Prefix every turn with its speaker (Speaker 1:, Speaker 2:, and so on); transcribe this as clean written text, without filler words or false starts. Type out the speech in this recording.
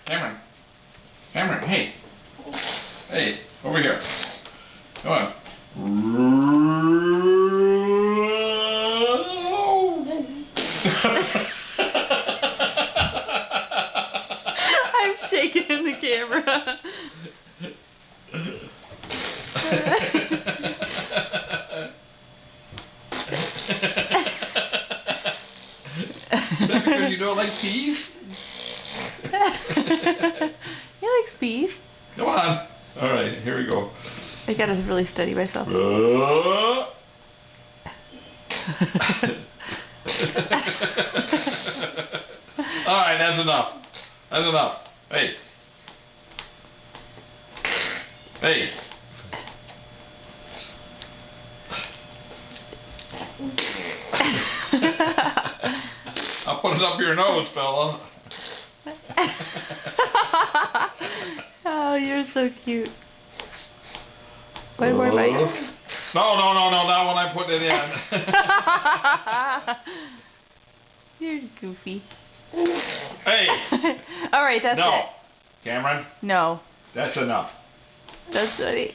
Speaker 1: Cameron. Cameron, hey. Hey, over here. Come on.
Speaker 2: I'm shaking the camera.
Speaker 1: Is that because you don't like peas?
Speaker 2: He likes beef.
Speaker 1: Come on. All right, here we go.
Speaker 2: I gotta really steady myself.
Speaker 1: All right, that's enough. That's enough. Hey. Hey. I'll put it up your nose, fella.
Speaker 2: Oh, you're so cute. One more bite.
Speaker 1: No, that one I put it in.
Speaker 2: You're goofy.
Speaker 1: Hey.
Speaker 2: Alright, that's it.
Speaker 1: No. Cameron.
Speaker 2: No.
Speaker 1: That's enough.
Speaker 2: That's funny.